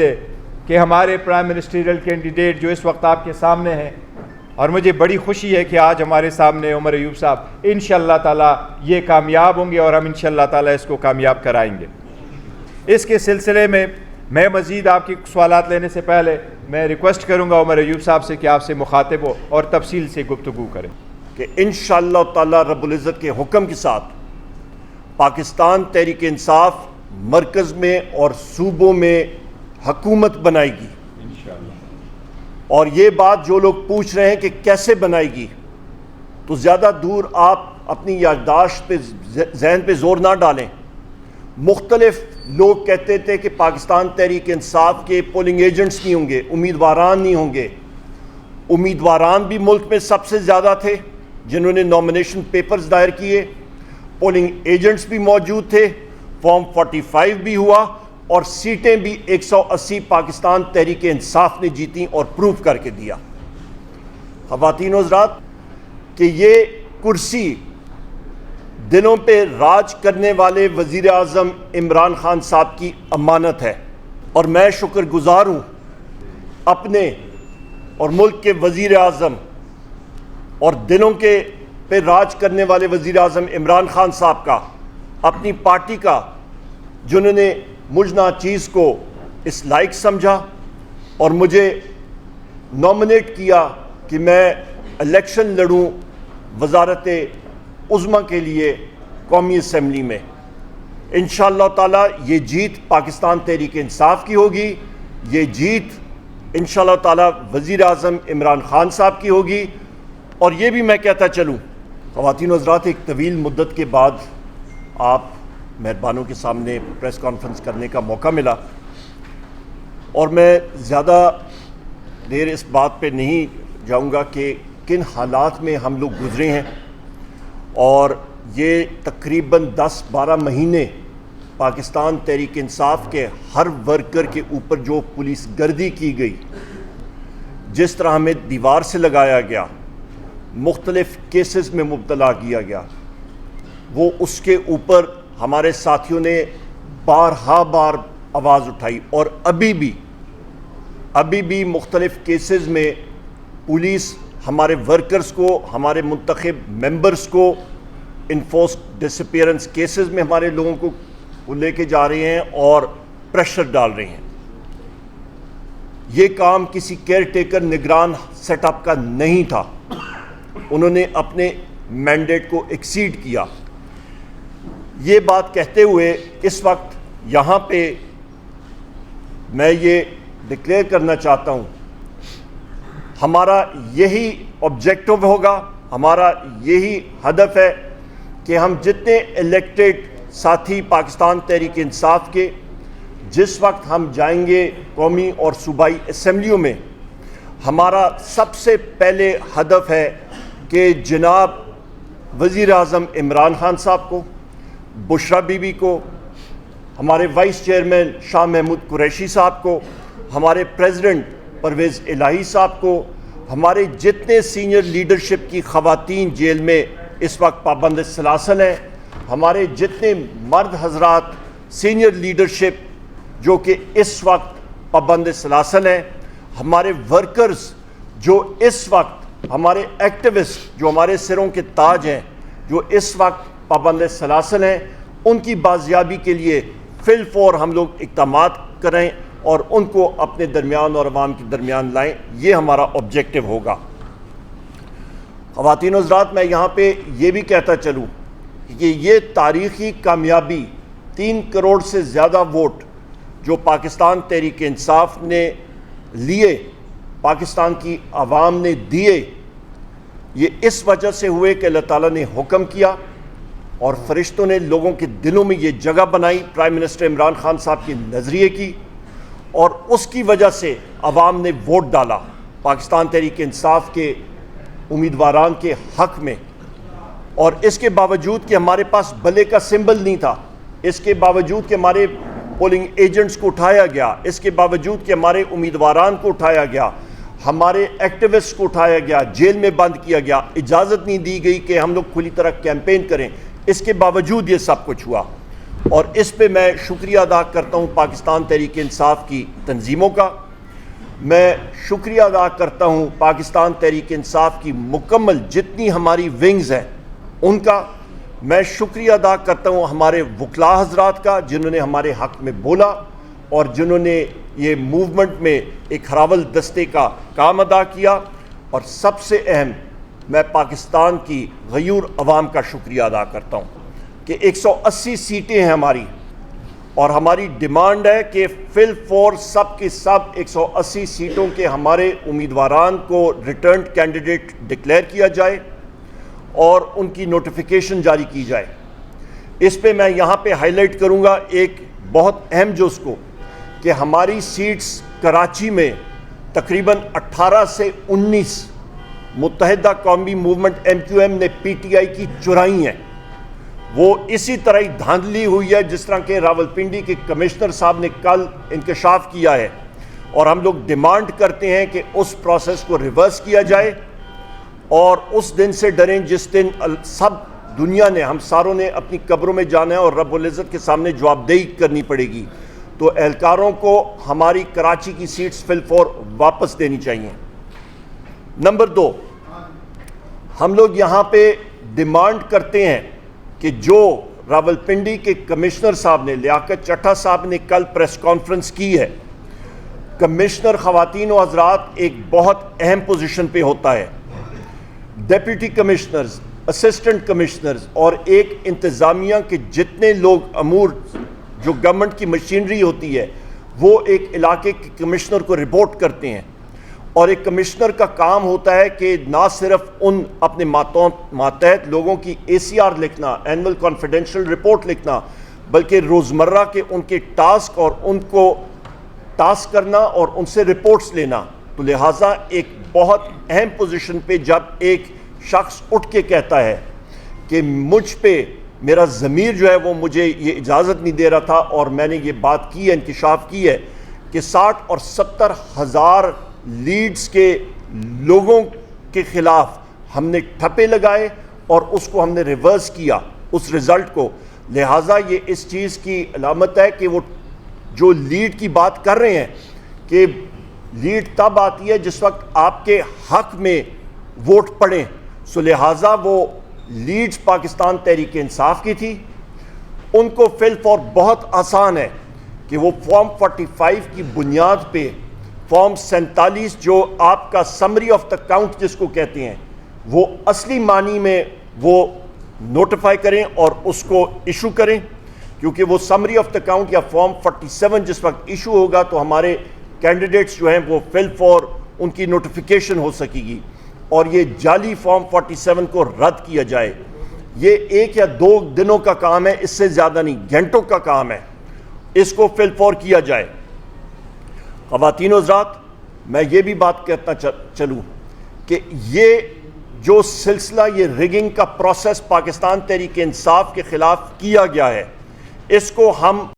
ہے کہ ہمارے پرائم منسٹریل کینڈیڈیٹ جو اس وقت آپ کے سامنے ہیں، اور مجھے بڑی خوشی ہے کہ آج ہمارے سامنے عمر ایوب صاحب انشاءاللہ تعالیٰ یہ کامیاب ہوں گے اور ہم انشاءاللہ تعالیٰ اس کو کامیاب کرائیں گے۔ اس کے سلسلے میں مزید آپ کی سوالات لینے سے پہلے میں ریکویسٹ کروں گا عمر ایوب صاحب سے کہ آپ سے مخاطب ہو اور تفصیل سے گفتگو کریں کہ انشاءاللہ تعالیٰ رب العزت کے حکم کے ساتھ پاکستان تحریک انصاف مرکز میں اور صوبوں میں حکومت بنائے گی۔ اور یہ بات جو لوگ پوچھ رہے ہیں کہ کیسے بنائے گی، تو زیادہ دور آپ اپنی یادداشت پہ ذہن پہ زور نہ ڈالیں۔ مختلف لوگ کہتے تھے کہ پاکستان تحریک انصاف کے پولنگ ایجنٹس نہیں ہوں گے، امیدواران نہیں ہوں گے۔ امیدواران بھی ملک میں سب سے زیادہ تھے جنہوں نے نامینیشن پیپرز دائر کیے، پولنگ ایجنٹس بھی موجود تھے، فارم 45 بھی ہوا، اور سیٹیں بھی 180 پاکستان تحریک انصاف نے جیتیں اور پروف کر کے دیا۔ خواتین و حضرات، کہ یہ کرسی دلوں پہ راج کرنے والے وزیر اعظم عمران خان صاحب کی امانت ہے، اور میں شکر گزار ہوں اپنے اور ملک کے وزیر اعظم اور دلوں کے پہ راج کرنے والے وزیر اعظم عمران خان صاحب کا، اپنی پارٹی کا، جنہوں نے مجھ ناچیز کو اس لائق سمجھا اور مجھے نومینیٹ کیا کہ میں الیکشن لڑوں وزارت عظمیٰ کے لیے قومی اسمبلی میں۔ انشاءاللہ تعالیٰ یہ جیت پاکستان تحریک انصاف کی ہوگی، یہ جیت انشاءاللہ تعالیٰ وزیر اعظم عمران خان صاحب کی ہوگی۔ اور یہ بھی میں کہتا چلوں، خواتین و حضرات، ایک طویل مدت کے بعد آپ مہربانوں کے سامنے پریس کانفرنس کرنے کا موقع ملا، اور میں زیادہ دیر اس بات پہ نہیں جاؤں گا کہ کن حالات میں ہم لوگ گزرے ہیں، اور یہ تقریباً 10-12 مہینے پاکستان تحریک انصاف کے ہر ورکر کے اوپر جو پولیس گردی کی گئی، جس طرح ہمیں دیوار سے لگایا گیا، مختلف کیسز میں مبتلا کیا گیا، وہ اس کے اوپر ہمارے ساتھیوں نے بار آواز اٹھائی، اور ابھی بھی مختلف کیسز میں پولیس ہمارے ورکرز کو، ہمارے منتخب ممبرز کو انفورسڈ ڈس اپیئرنس کیسز میں ہمارے لوگوں کو لے کے جا رہے ہیں اور پریشر ڈال رہے ہیں۔ یہ کام کسی کیئر ٹیکر نگران سیٹ اپ کا نہیں تھا، انہوں نے اپنے مینڈیٹ کو ایکسیڈ کیا۔ یہ بات کہتے ہوئے اس وقت یہاں پہ میں یہ ڈکلیئر کرنا چاہتا ہوں، ہمارا یہی آبجیکٹو ہوگا، ہمارا یہی ہدف ہے کہ ہم جتنے الیکٹڈ ساتھی پاکستان تحریک انصاف کے، جس وقت ہم جائیں گے قومی اور صوبائی اسمبلیوں میں، ہمارا سب سے پہلے ہدف ہے کہ جناب وزیر اعظم عمران خان صاحب کو، بشرا بی بی کو، ہمارے وائس چیئرمین شاہ محمود قریشی صاحب کو، ہمارے پریزیڈنٹ پرویز الہی صاحب کو، ہمارے جتنے سینئر لیڈرشپ کی خواتین جیل میں اس وقت پابند سلاسل ہیں، ہمارے جتنے مرد حضرات سینئر لیڈرشپ جو کہ اس وقت پابند سلاسل ہیں، ہمارے ورکرز جو اس وقت، ہمارے ایکٹیوسٹ جو ہمارے سروں کے تاج ہیں، جو اس وقت پابند سلاسل ہیں، ان کی بازیابی کے لیے فی الفور ہم لوگ اقدامات کریں اور ان کو اپنے درمیان اور عوام کے درمیان لائیں۔ یہ ہمارا آبجیکٹو ہوگا۔ خواتین و حضرات، میں یہاں پہ یہ بھی کہتا چلوں کہ یہ تاریخی کامیابی، 3 کروڑ سے زیادہ ووٹ جو پاکستان تحریک انصاف نے لیے، پاکستان کی عوام نے دیے، یہ اس وجہ سے ہوئے کہ اللہ تعالیٰ نے حکم کیا اور فرشتوں نے لوگوں کے دلوں میں یہ جگہ بنائی پرائم منسٹر عمران خان صاحب کے نظریے کی، اور اس کی وجہ سے عوام نے ووٹ ڈالا پاکستان تحریک انصاف کے امیدواران کے حق میں۔ اور اس کے باوجود کہ ہمارے پاس بلے کا سمبل نہیں تھا، اس کے باوجود کہ ہمارے پولنگ ایجنٹس کو اٹھایا گیا، اس کے باوجود کہ ہمارے امیدواران کو اٹھایا گیا، ہمارے ایکٹیوسٹ کو اٹھایا گیا، جیل میں بند کیا گیا، اجازت نہیں دی گئی کہ ہم لوگ کھلی طرح کیمپین کریں، اس کے باوجود یہ سب کچھ ہوا۔ اور اس پہ میں شکریہ ادا کرتا ہوں پاکستان تحریک انصاف کی تنظیموں کا، میں شکریہ ادا کرتا ہوں پاکستان تحریک انصاف کی مکمل جتنی ہماری ونگز ہیں ان کا، میں شکریہ ادا کرتا ہوں ہمارے وکلاء حضرات کا جنہوں نے ہمارے حق میں بولا اور جنہوں نے یہ موومنٹ میں ایک ہراول دستے کا کام ادا کیا، اور سب سے اہم میں پاکستان کی غیور عوام کا شکریہ ادا کرتا ہوں کہ 180 سیٹیں ہیں ہماری، اور ہماری ڈیمانڈ ہے کہ فی الفور سب کے سب 180 سیٹوں کے ہمارے امیدواران کو ریٹرنڈ کینڈیڈیٹ ڈکلیئر کیا جائے اور ان کی نوٹیفیکیشن جاری کی جائے۔ اس پہ میں یہاں پہ ہائی لائٹ کروں گا ایک بہت اہم جز کو، کہ ہماری سیٹس کراچی میں تقریباً 18 سے 19 متحدہ قومی موومنٹ MQM نے PTI کی چرائی ہیں، وہ اسی طرح ہی دھاندلی ہوئی ہے جس طرح کہ راولپنڈی کے کمشنر صاحب نے کل انکشاف کیا ہے، اور ہم لوگ ڈیمانڈ کرتے ہیں کہ اس پروسیس کو ریورس کیا جائے، اور اس دن سے ڈریں جس دن سب دنیا نے، ہم ساروں نے اپنی قبروں میں جانا ہے اور رب العزت کے سامنے جواب دہی کرنی پڑے گی، تو اہلکاروں کو ہماری کراچی کی سیٹس فی الفور واپس دینی چاہیے۔ نمبر 2، ہم لوگ یہاں پہ ڈیمانڈ کرتے ہیں کہ جو راولپنڈی کے کمشنر صاحب نے، لیاقت چٹھا صاحب نے کل پریس کانفرنس کی ہے، کمشنر خواتین و حضرات ایک بہت اہم پوزیشن پہ ہوتا ہے، ڈیپٹی کمشنرز، اسسٹنٹ کمشنرز اور ایک انتظامیہ کے جتنے لوگ امور جو گورنمنٹ کی مشینری ہوتی ہے وہ ایک علاقے کے کمشنر کو رپورٹ کرتے ہیں، اور ایک کمشنر کا کام ہوتا ہے کہ نہ صرف ان اپنے ماتحت لوگوں کی ACR لکھنا، اینول کانفیڈنشل رپورٹ لکھنا، بلکہ روزمرہ کے ان کے ٹاسک اور ان کو ٹاسک کرنا اور ان سے رپورٹس لینا۔ تو لہٰذا ایک بہت اہم پوزیشن پہ جب ایک شخص اٹھ کے کہتا ہے کہ مجھ پہ میرا ضمیر جو ہے وہ مجھے یہ اجازت نہیں دے رہا تھا، اور میں نے یہ بات کی ہے، انکشاف کی ہے کہ 60 اور 70 ہزار لیڈز کے لوگوں کے خلاف ہم نے ٹھپے لگائے اور اس کو ہم نے ریورس کیا اس رزلٹ کو، لہٰذا یہ اس چیز کی علامت ہے کہ وہ جو لیڈ کی بات کر رہے ہیں کہ لیڈ تب آتی ہے جس وقت آپ کے حق میں ووٹ پڑیں، سو لہٰذا وہ لیڈز پاکستان تحریک انصاف کی تھی، ان کو فی الفور بہت آسان ہے کہ وہ فارم 45 کی بنیاد پہ فارم 47 جو آپ کا سمری آف دا کاؤنٹ جس کو کہتے ہیں وہ اصلی معنی میں وہ نوٹیفائی کریں اور اس کو ایشو کریں، کیونکہ وہ سمری آف دا کاؤنٹ یا فارم 47 جس وقت ایشو ہوگا تو ہمارے کینڈیڈیٹس جو ہیں وہ فی الفور ان کی نوٹیفیکیشن ہو سکے گی، اور یہ جعلی فارم 47 کو رد کیا جائے۔ یہ 1 یا 2 دنوں کا کام ہے، اس سے زیادہ نہیں، گھنٹوں کا کام ہے، اس کو فی الفور کیا جائے۔ خواتین و حضرات، میں یہ بھی بات کہتا چلوں کہ یہ جو سلسلہ، یہ ریگنگ کا پروسیس پاکستان تحریک انصاف کے خلاف کیا گیا ہے، اس کو ہم